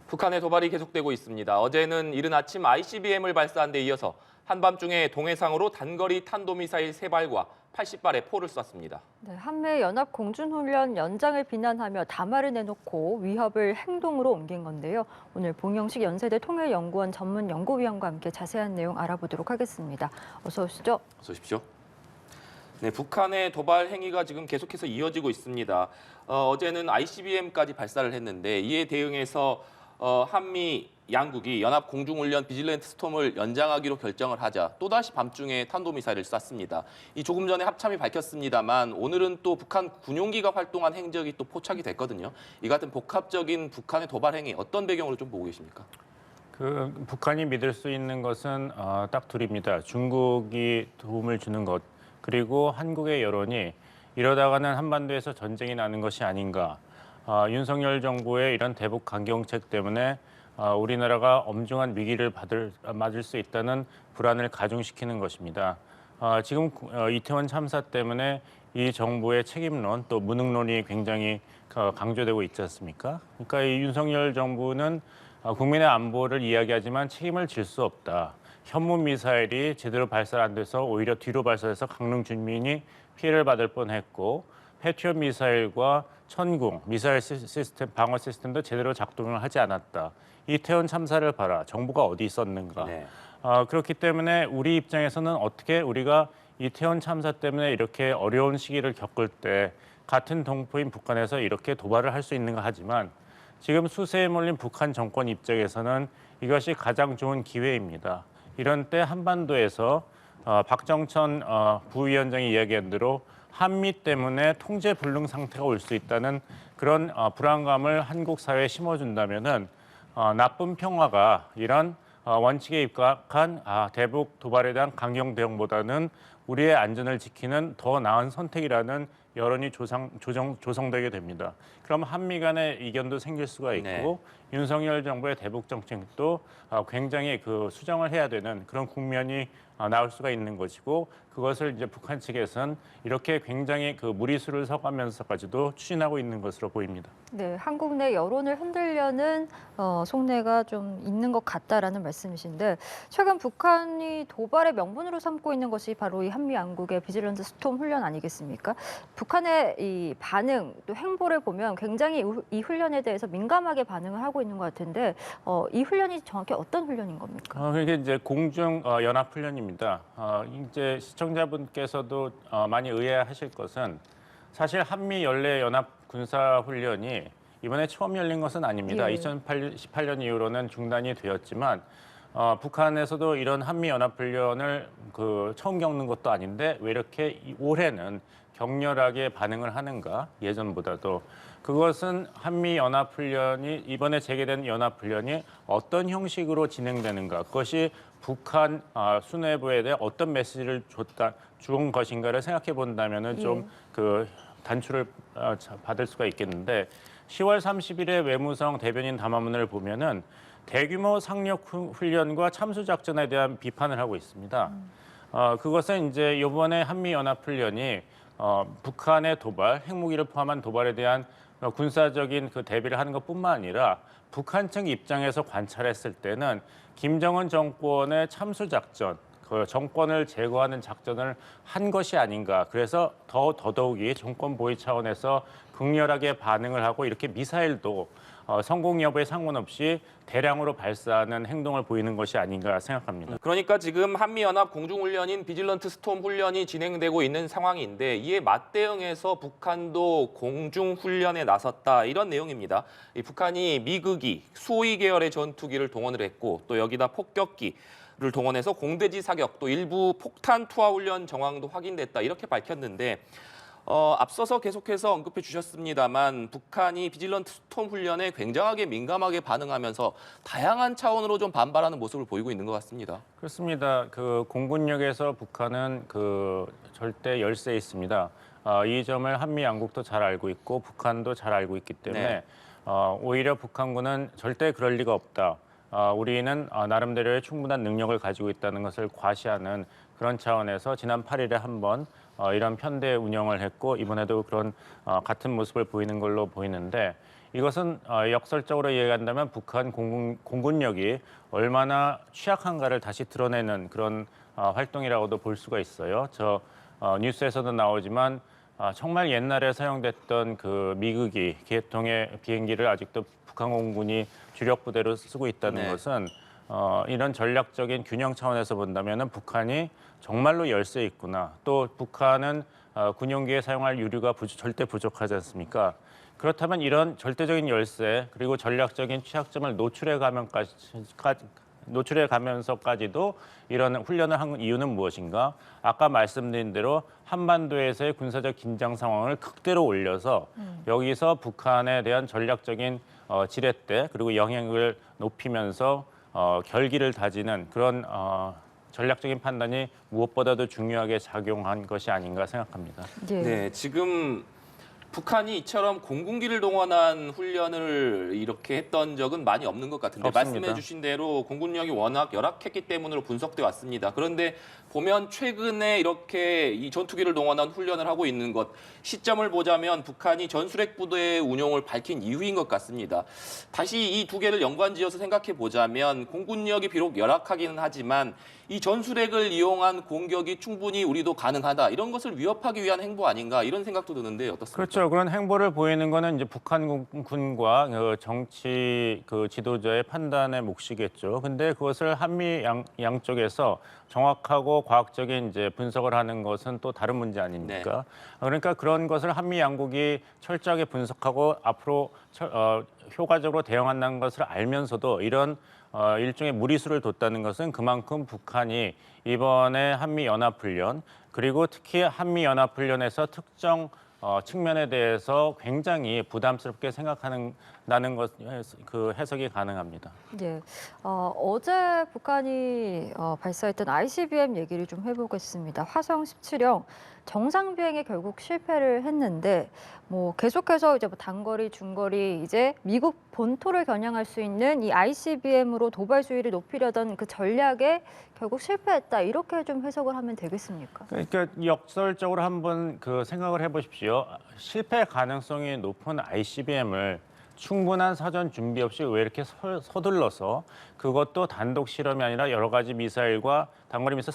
북한의 도발이 계속되고 있습니다. 어제는 이른 아침 ICBM을 발사한 데 이어서 한밤중에 동해상으로 단거리 탄도미사일 3발과 80발의 포를 쐈습니다. 네, 한미 연합 공준훈련 연장을 비난하며 담화를 내놓고 위협을 행동으로 옮긴 건데요. 오늘 봉영식 연세대 통일연구원 전문 연구위원과 함께 자세한 내용 알아보도록 하겠습니다. 어서 오시죠. 어서 오십시오. 네, 북한의 도발 행위가 지금 계속해서 이어지고 있습니다. 어제는 ICBM까지 발사를 했는데 이에 대응해서 한미 양국이 연합 공중훈련 비질런트 스톰을 연장하기로 결정을 하자 또다시 밤중에 탄도미사일을 쐈습니다. 이 조금 전에 합참이 밝혔습니다만 오늘은 또 북한 군용기가 활동한 행적이 또 포착이 됐거든요. 이 같은 복합적인 북한의 도발 행위 어떤 배경으로 좀 보고 계십니까? 북한이 믿을 수 있는 것은 딱 둘입니다. 중국이 도움을 주는 것, 그리고 한국의 여론이 이러다가는 한반도에서 전쟁이 나는 것이 아닌가. 윤석열 정부의 이런 대북 강경책 때문에 우리나라가 엄중한 위기를 맞을 수 있다는 불안을 가중시키는 것입니다. 지금 이태원 참사 때문에 이 정부의 책임론 또 무능론이 굉장히 강조되고 있지 않습니까? 그러니까 이 윤석열 정부는 국민의 안보를 이야기하지만 책임을 질 수 없다. 현무 미사일이 제대로 발사 안 돼서 오히려 뒤로 발사해서 강릉 주민이 피해를 받을 뻔했고 패트리엇 미사일과 천궁 미사일 시스템 방어 시스템도 제대로 작동을 하지 않았다. 이태원 참사를 봐라. 정부가 어디 있었는가. 네. 그렇기 때문에 우리 입장에서는 어떻게 우리가 이태원 참사 때문에 이렇게 어려운 시기를 겪을 때 같은 동포인 북한에서 이렇게 도발을 할 수 있는가 하지만 지금 수세에 몰린 북한 정권 입장에서는 이것이 가장 좋은 기회입니다. 이런 때 한반도에서 박정천 부위원장이 이야기한 대로 한미 때문에 통제 불능 상태가 올 수 있다는 그런 불안감을 한국 사회에 심어준다면은 나쁜 평화가 이런 원칙에 입각한 대북 도발에 대한 강경 대응보다는 우리의 안전을 지키는 더 나은 선택이라는 여론이 조성되게 됩니다. 그럼 한미 간의 이견도 생길 수가 있고 네. 윤석열 정부의 대북 정책도 굉장히 수정을 해야 되는 그런 국면이 나올 수가 있는 것이고 그것을 이제 북한 측에서는 이렇게 굉장히 무리수를 서가면서까지도 추진하고 있는 것으로 보입니다. 네, 한국 내 여론을 흔들려는 속내가 좀 있는 것 같다라는 말씀이신데 최근 북한이 도발의 명분으로 삼고 있는 것이 바로 이 한미 양국의 비질런트 스톰 훈련 아니겠습니까? 북한의 이 반응 또 행보를 보면 굉장히 이 훈련에 대해서 민감하게 반응을 하고 있는 것 같은데 이 훈련이 정확히 어떤 훈련인 겁니까? 이게 이제 공중 연합 훈련입니다. 이제 시청자분께서도 많이 의아하실 것은 사실 한미 연례 연합 군사 훈련이 이번에 처음 열린 것은 아닙니다. 예. 2018년 이후로는 중단이 되었지만 북한에서도 이런 한미 연합 훈련을 처음 겪는 것도 아닌데 왜 이렇게 올해는 격렬하게 반응을 하는가 예전보다도 그것은 한미 연합 훈련이 이번에 재개된 연합 훈련이 어떤 형식으로 진행되는가 그것이 북한 수뇌부에 대해 어떤 메시지를 준 것인가를 생각해 본다면은 좀 단추를 받을 수가 있겠는데 10월 30일에 외무성 대변인 담화문을 보면은 대규모 상륙 훈련과 참수 작전에 대한 비판을 하고 있습니다. 그것은 이제 이번에 한미 연합 훈련이 북한의 도발, 핵무기를 포함한 도발에 대한 군사적인 대비를 하는 것뿐만 아니라 북한 측 입장에서 관찰했을 때는 김정은 정권의 참수 작전, 정권을 제거하는 작전을 한 것이 아닌가. 그래서 더더욱이 정권 보위 차원에서 극렬하게 반응을 하고 이렇게 미사일도 성공 여부에 상관없이 대량으로 발사하는 행동을 보이는 것이 아닌가 생각합니다. 그러니까 지금 한미연합 공중훈련인 비질런트 스톰 훈련이 진행되고 있는 상황인데 이에 맞대응해서 북한도 공중훈련에 나섰다 이런 내용입니다. 북한이 미그기, 수호위 계열의 전투기를 동원을 했고 또 여기다 폭격기를 동원해서 공대지 사격 또 일부 폭탄 투하 훈련 정황도 확인됐다 이렇게 밝혔는데 앞서서 계속해서 언급해 주셨습니다만 북한이 비질런트 스톰 훈련에 굉장하게 민감하게 반응하면서 다양한 차원으로 좀 반발하는 모습을 보이고 있는 것 같습니다. 그렇습니다. 공군력에서 북한은 절대 열세에 있습니다. 이 점을 한미 양국도 잘 알고 있고 북한도 잘 알고 있기 때문에 네. 오히려 북한군은 절대 그럴 리가 없다. 우리는 나름대로의 충분한 능력을 가지고 있다는 것을 과시하는 그런 차원에서 지난 8일에 한번 이런 편대 운영을 했고 이번에도 그런 같은 모습을 보이는 걸로 보이는데 이것은 역설적으로 이해한다면 북한 공군력이 얼마나 취약한가를 다시 드러내는 그런 활동이라고도 볼 수가 있어요. 뉴스에서도 나오지만 정말 옛날에 사용됐던 그 미국이 계통의 비행기를 아직도 북한 공군이 주력 부대로 쓰고 있다는 네. 것은 이런 전략적인 균형 차원에서 본다면은 북한이 정말로 열세 있구나. 또 북한은 군용기에 사용할 유류가 절대 부족하지 않습니까? 그렇다면 이런 절대적인 열세 그리고 전략적인 취약점을 노출해 가면서까지도 이런 훈련을 한 이유는 무엇인가? 아까 말씀드린 대로 한반도에서의 군사적 긴장 상황을 극대로 올려서 여기서 북한에 대한 전략적인 지렛대 그리고 영향을 높이면서 결기를 다지는 그런 전략적인 판단이 무엇보다도 중요하게 작용한 것이 아닌가 생각합니다. 예. 네, 지금 북한이 이처럼 공군기를 동원한 훈련을 이렇게 했던 적은 많이 없는 것 같은데 없습니다. 말씀해 주신 대로 공군력이 워낙 열악했기 때문으로 분석돼 왔습니다. 그런데 보면 최근에 이렇게 이 전투기를 동원한 훈련을 하고 있는 것 시점을 보자면 북한이 전술핵 부대의 운용을 밝힌 이후인 것 같습니다. 다시 이 두 개를 연관지어서 생각해 보자면 공군력이 비록 열악하기는 하지만 이 전술핵을 이용한 공격이 충분히 우리도 가능하다. 이런 것을 위협하기 위한 행보 아닌가 이런 생각도 드는데 어떻습니까? 그렇죠. 그런 행보를 보이는 거는 이제 북한군과 정치 지도자의 판단의 몫이겠죠. 근데 그것을 한미 양쪽에서 정확하고 과학적인 이제 분석을 하는 것은 또 다른 문제 아닙니까? 그러니까 그런 것을 한미 양국이 철저하게 분석하고 앞으로 효과적으로 대응한다는 것을 알면서도 이런 일종의 무리수를 뒀다는 것은 그만큼 북한이 이번에 한미연합훈련 그리고 특히 한미연합훈련에서 특정 측면에 대해서 굉장히 부담스럽게 생각한다는 것, 그 해석이 가능합니다. 예. 어제 북한이 발사했던 ICBM 얘기를 좀 해보겠습니다. 화성 17형 정상 비행에 결국 실패를 했는데 뭐 계속해서 이제 뭐 단거리, 중거리 이제 미국 본토를 겨냥할 수 있는 이 ICBM으로 도발 수위를 높이려던 그 전략에 결국 실패했다 이렇게 좀 해석을 하면 되겠습니까? 그러니까 역설적으로 한번 생각을 해보십시오. 실패 가능성이 높은 ICBM을 충분한 사전 준비 없이 왜 이렇게 서둘러서 그것도 단독 실험이 아니라 여러 가지 미사일과 단거리 미사일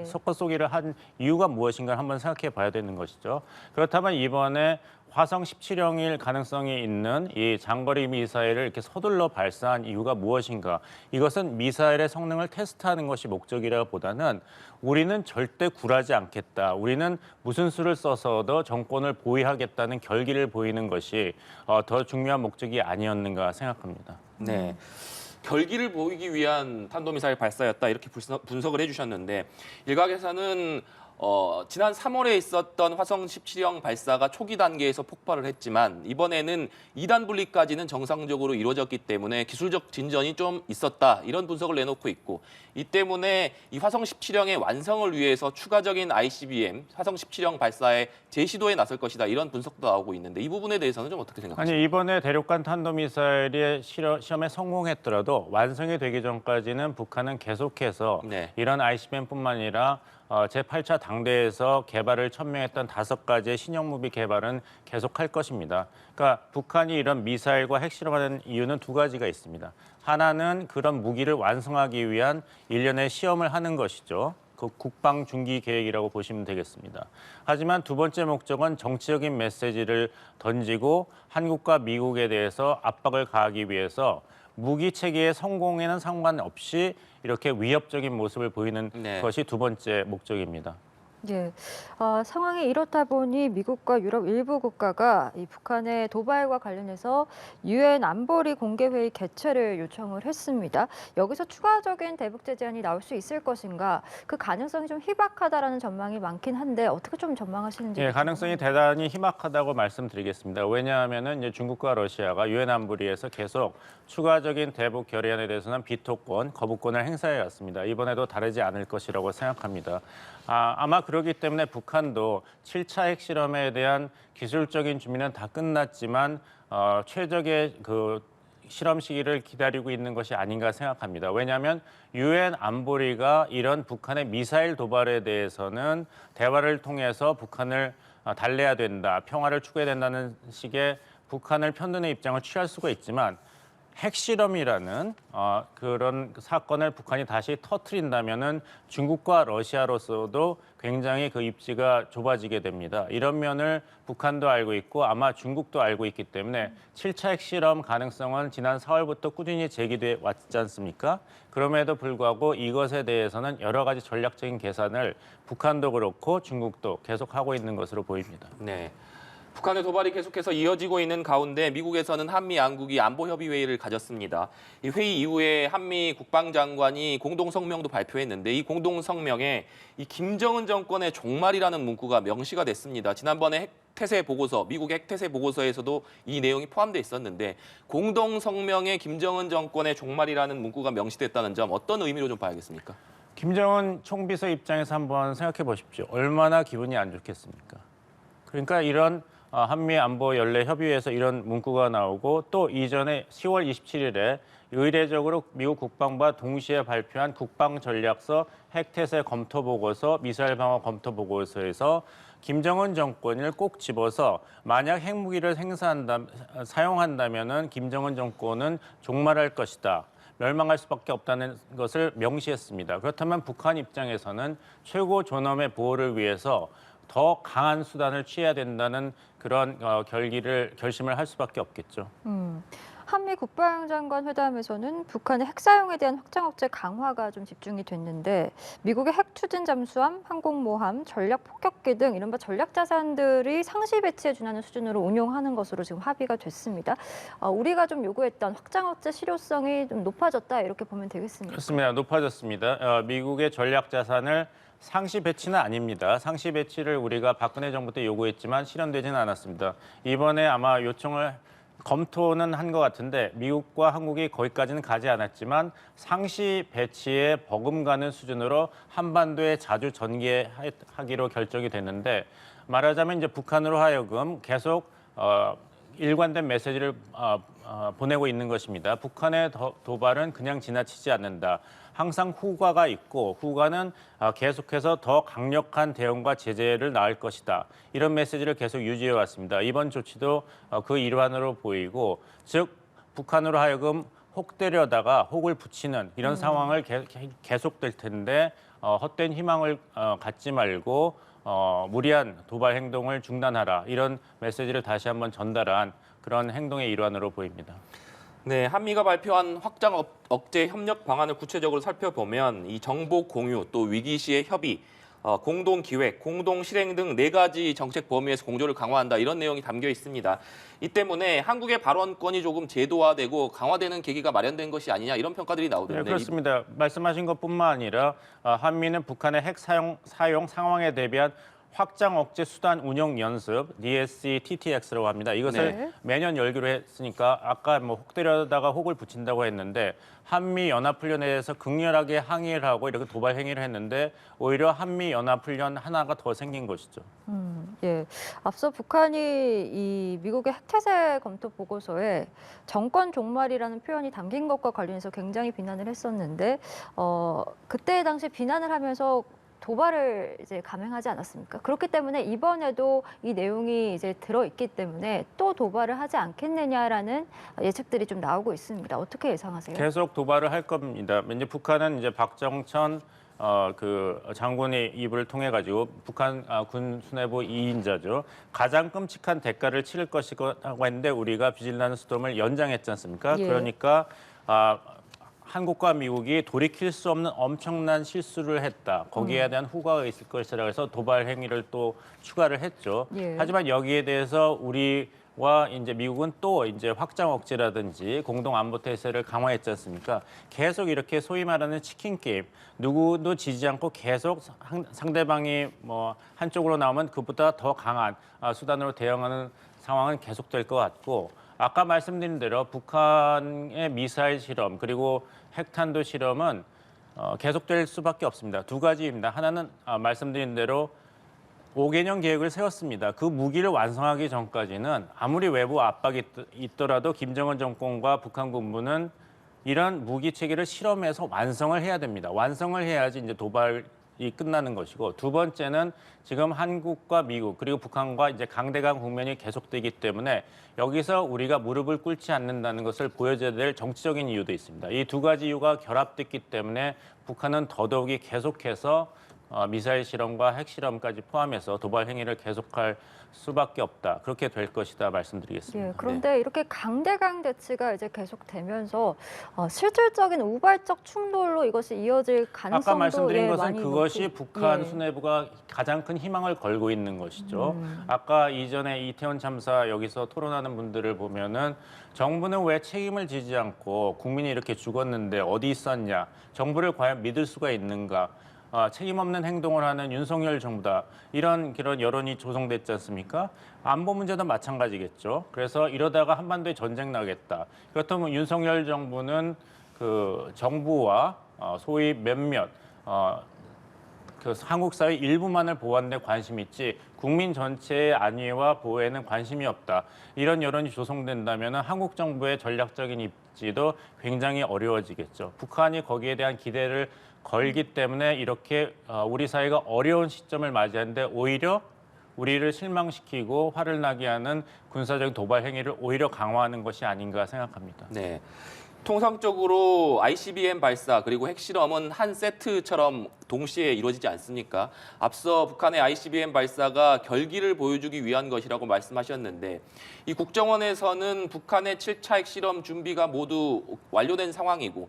섞어 쏘기를 한 이유가 무엇인가 한번 생각해 봐야 되는 것이죠. 그렇다면 이번에 화성 17형일 가능성이 있는 이 장거리 미사일을 이렇게 서둘러 발사한 이유가 무엇인가? 이것은 미사일의 성능을 테스트하는 것이 목적이라보다는 우리는 절대 굴하지 않겠다. 우리는 무슨 수를 써서도 정권을 보위하겠다는 결기를 보이는 것이 더 중요한 목적이 아니었는가 생각합니다. 네. 결기를 보이기 위한 탄도미사일 발사였다 이렇게 분석을 해주셨는데 일각에서는 지난 3월에 있었던 화성 17형 발사가 초기 단계에서 폭발을 했지만 이번에는 2단 분리까지는 정상적으로 이루어졌기 때문에 기술적 진전이 좀 있었다 이런 분석을 내놓고 있고 이 때문에 이 화성 17형의 완성을 위해서 추가적인 ICBM 화성 17형 발사의 재시도에 나설 것이다 이런 분석도 나오고 있는데 이 부분에 대해서는 좀 어떻게 생각하십니까? 아니 이번에 대륙간 탄도미사일의 시험에 성공했더라도 완성이 되기 전까지는 북한은 계속해서 이런 ICBM뿐만 아니라 제8차 당대에서 개발을 천명했던 5가지의 신형 무기 개발은 계속할 것입니다. 그러니까 북한이 이런 미사일과 핵실험하는 이유는 2가지가 있습니다. 하나는 그런 무기를 완성하기 위한 일련의 시험을 하는 것이죠. 그 국방 중기 계획이라고 보시면 되겠습니다. 하지만 두 번째 목적은 정치적인 메시지를 던지고 한국과 미국에 대해서 압박을 가하기 위해서 무기 체계의 성공에는 상관없이 이렇게 위협적인 모습을 보이는 것이 두 번째 목적입니다. 예, 상황이 이렇다 보니 미국과 유럽 일부 국가가 이 북한의 도발과 관련해서 유엔 안보리 공개회의 개최를 요청을 했습니다. 여기서 추가적인 대북 제재안이 나올 수 있을 것인가? 그 가능성이 좀 희박하다라는 전망이 많긴 한데 어떻게 좀 전망하시는지? 예, 가능성이 대단히 희박하다고 말씀드리겠습니다. 왜냐하면은 이제 중국과 러시아가 유엔 안보리에서 계속 추가적인 대북 결의안에 대해서는 비토권, 거부권을 행사해 왔습니다. 이번에도 다르지 않을 것이라고 생각합니다. 아마 그렇기 때문에 북한도 7차 핵실험에 대한 기술적인 준비는 다 끝났지만 최적의 실험 시기를 기다리고 있는 것이 아닌가 생각합니다. 왜냐하면 유엔 안보리가 이런 북한의 미사일 도발에 대해서는 대화를 통해서 북한을 달래야 된다, 평화를 추구해야 된다는 식의 북한을 편드는 입장을 취할 수가 있지만 핵실험이라는 그런 사건을 북한이 다시 터트린다면은 중국과 러시아로서도 굉장히 그 입지가 좁아지게 됩니다. 이런 면을 북한도 알고 있고 아마 중국도 알고 있기 때문에 7차 핵실험 가능성은 지난 4월부터 꾸준히 제기돼 왔지 않습니까? 그럼에도 불구하고 이것에 대해서는 여러 가지 전략적인 계산을 북한도 그렇고 중국도 계속하고 있는 것으로 보입니다. 네. 북한의 도발이 계속해서 이어지고 있는 가운데 미국에서는 한미 양국이 안보협의회의를 가졌습니다. 이 회의 이후에 한미 국방장관이 공동성명도 발표했는데 이 공동성명에 이 김정은 정권의 종말이라는 문구가 명시가 됐습니다. 지난번에 핵태세 보고서, 미국의 핵태세 보고서에서도 이 내용이 포함되어 있었는데 공동성명에 김정은 정권의 종말이라는 문구가 명시됐다는 점 어떤 의미로 좀 봐야겠습니까? 김정은 총비서 입장에서 한번 생각해 보십시오. 얼마나 기분이 안 좋겠습니까? 그러니까 이런 한미 안보 연례 협의회에서 이런 문구가 나오고 또 이전에 10월 27일에 의례적으로 미국 국방부가 동시에 발표한 국방 전략서 핵태세 검토 보고서, 미사일 방어 검토 보고서에서 김정은 정권을 꼭 집어서 만약 핵무기를 사용한다면은 김정은 정권은 종말할 것이다. 멸망할 수밖에 없다는 것을 명시했습니다. 그렇다면 북한 입장에서는 최고 존엄의 보호를 위해서 더 강한 수단을 취해야 된다는 그런 결심을 할 수밖에 없겠죠. 한미 국방장관 회담에서는 북한의 핵 사용에 대한 확장 억제 강화가 좀 집중이 됐는데 미국의 핵 추진 잠수함, 항공모함, 전략 폭격기 등 이른바 전략 자산들이 상시 배치에 준하는 수준으로 운용하는 것으로 지금 합의가 됐습니다. 우리가 좀 요구했던 확장 억제 실효성이 좀 높아졌다 이렇게 보면 되겠습니다. 그렇습니다. 높아졌습니다. 미국의 전략 자산을 상시 배치는 아닙니다. 상시 배치를 우리가 박근혜 정부 때 요구했지만 실현되지는 않았습니다. 이번에 아마 요청을 검토는 한 것 같은데 미국과 한국이 거기까지는 가지 않았지만 상시 배치에 버금가는 수준으로 한반도에 자주 전개하기로 결정이 됐는데 말하자면 이제 북한으로 하여금 계속 일관된 메시지를 보내고 있는 것입니다. 북한의 도발은 그냥 지나치지 않는다. 항상 후과가 있고 후과는 계속해서 더 강력한 대응과 제재를 낳을 것이다. 이런 메시지를 계속 유지해 왔습니다. 이번 조치도 그 일환으로 보이고 즉 북한으로 하여금 혹 때려다가 혹을 붙이는 이런 상황을 계속될 텐데 헛된 희망을 갖지 말고 무리한 도발 행동을 중단하라. 이런 메시지를 다시 한번 전달한 그런 행동의 일환으로 보입니다. 네, 한미가 발표한 확장 억제 협력 방안을 구체적으로 살펴보면 이 정보 공유, 또 위기 시의 협의, 공동 기획, 공동 실행 등 4가지 정책 범위에서 공조를 강화한다 이런 내용이 담겨 있습니다. 이 때문에 한국의 발언권이 조금 제도화되고 강화되는 계기가 마련된 것이 아니냐 이런 평가들이 나오던데. 네, 그렇습니다. 말씀하신 것뿐만 아니라 한미는 북한의 핵 사용 상황에 대비한 확장 억제 수단 운용 연습 DSC-TTX라고 합니다. 이것을 매년 열기로 했으니까 아까 혹 때려다가 혹을 붙인다고 했는데 한미 연합훈련에 대해서 극렬하게 항의를 하고 이렇게 도발 행위를 했는데 오히려 한미 연합훈련 하나가 더 생긴 것이죠. 예. 앞서 북한이 이 미국의 핵태세 검토 보고서에 정권 종말이라는 표현이 담긴 것과 관련해서 굉장히 비난을 했었는데 그때 당시 비난을 하면서 도발을 이제 감행하지 않았습니까? 그렇기 때문에 이번에도 이 내용이 이제 들어있기 때문에 또 도발을 하지 않겠느냐라는 예측들이 좀 나오고 있습니다. 어떻게 예상하세요? 계속 도발을 할 겁니다. 이제 북한은 이제 박정천 그 장군의 입을 통해 가지고 북한 군 수뇌부 2인자죠. 가장 끔찍한 대가를 치를 것이라고 했는데 우리가 비질란스 스톰을 연장했지 않습니까? 예. 그러니까 한국과 미국이 돌이킬 수 없는 엄청난 실수를 했다. 거기에 대한 후과가 있을 것이라고 해서 도발 행위를 또 추가를 했죠. 예. 하지만 여기에 대해서 우리와 이제 미국은 또 이제 확장 억제라든지 공동 안보 태세를 강화했지 않습니까? 계속 이렇게 소위 말하는 치킨 게임, 누구도 지지 않고 계속 상대방이 뭐 한쪽으로 나오면 그보다 더 강한 수단으로 대응하는 상황은 계속될 것 같고. 아까 말씀드린 대로 북한의 미사일 실험 그리고 핵탄도 실험은 계속될 수밖에 없습니다. 2가지입니다. 하나는 말씀드린 대로 5개년 계획을 세웠습니다. 그 무기를 완성하기 전까지는 아무리 외부 압박이 있더라도 김정은 정권과 북한 군부는 이런 무기 체계를 실험해서 완성을 해야 됩니다. 완성을 해야지 이제 도발 끝나는 것이고 두 번째는 지금 한국과 미국 그리고 북한과 이제 강대강 국면이 계속되기 때문에 여기서 우리가 무릎을 꿇지 않는다는 것을 보여줘야 될 정치적인 이유도 있습니다. 이 두 가지 이유가 결합됐기 때문에 북한은 더더욱이 계속해서 미사일 실험과 핵실험까지 포함해서 도발 행위를 계속할 수밖에 없다. 그렇게 될 것이다 말씀드리겠습니다. 예, 그런데 이렇게 강대강 대치가 이제 계속되면서 실질적인 우발적 충돌로 이것이 이어질 가능성도 아까 말씀드린 것은 많이 그것이 높고, 북한 예. 수뇌부가 가장 큰 희망을 걸고 있는 것이죠. 아까 이전에 이태원 참사 여기서 토론하는 분들을 보면은 정부는 왜 책임을 지지 않고 국민이 이렇게 죽었는데 어디 있었냐? 정부를 과연 믿을 수가 있는가? 책임 없는 행동을 하는 윤석열 정부다. 이런 여론이 조성됐지 않습니까? 안보 문제도 마찬가지겠죠. 그래서 이러다가 한반도에 전쟁 나겠다. 그렇다면 윤석열 정부는 그 정부와 소위 몇몇 그 한국 사회 일부만을 보호하는 데 관심이 있지 국민 전체의 안위와 보호에는 관심이 없다. 이런 여론이 조성된다면 한국 정부의 전략적인 입지도 굉장히 어려워지겠죠. 북한이 거기에 대한 기대를 걸기 때문에 이렇게 우리 사회가 어려운 시점을 맞이하는데 오히려 우리를 실망시키고 화를 나게 하는 군사적인 도발 행위를 오히려 강화하는 것이 아닌가 생각합니다. 네. 통상적으로 ICBM 발사 그리고 핵실험은 한 세트처럼 동시에 이루어지지 않습니까? 앞서 북한의 ICBM 발사가 결기를 보여주기 위한 것이라고 말씀하셨는데 이 국정원에서는 북한의 7차 핵실험 준비가 모두 완료된 상황이고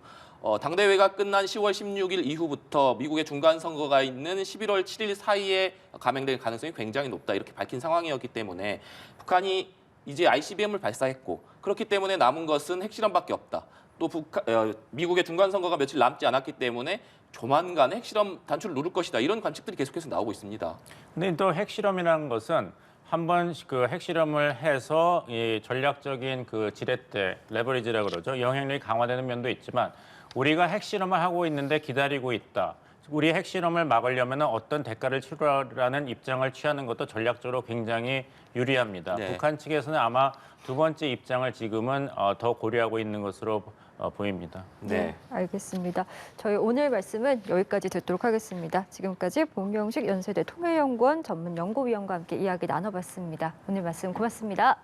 당대회가 끝난 10월 16일 이후부터 미국의 중간 선거가 있는 11월 7일 사이에 감행될 가능성이 굉장히 높다 이렇게 밝힌 상황이었기 때문에 북한이 이제 ICBM을 발사했고 그렇기 때문에 남은 것은 핵실험밖에 없다. 또 미국의 중간 선거가 며칠 남지 않았기 때문에 조만간 핵실험 단추를 누를 것이다. 이런 관측들이 계속해서 나오고 있습니다. 근데 또 핵실험이라는 것은 한번 그 핵실험을 해서 이 전략적인 그 지렛대, 레버리지라고 그러죠. 영향력이 강화되는 면도 있지만 우리가 핵실험을 하고 있는데 기다리고 있다. 우리 핵실험을 막으려면 어떤 대가를 치르라는 입장을 취하는 것도 전략적으로 굉장히 유리합니다. 네. 북한 측에서는 아마 두 번째 입장을 지금은 더 고려하고 있는 것으로 보입니다. 네. 알겠습니다. 저희 오늘 말씀은 여기까지 듣도록 하겠습니다. 지금까지 봉명식 연세대 통일연구원 전문연구위원과 함께 이야기 나눠봤습니다. 오늘 말씀 고맙습니다.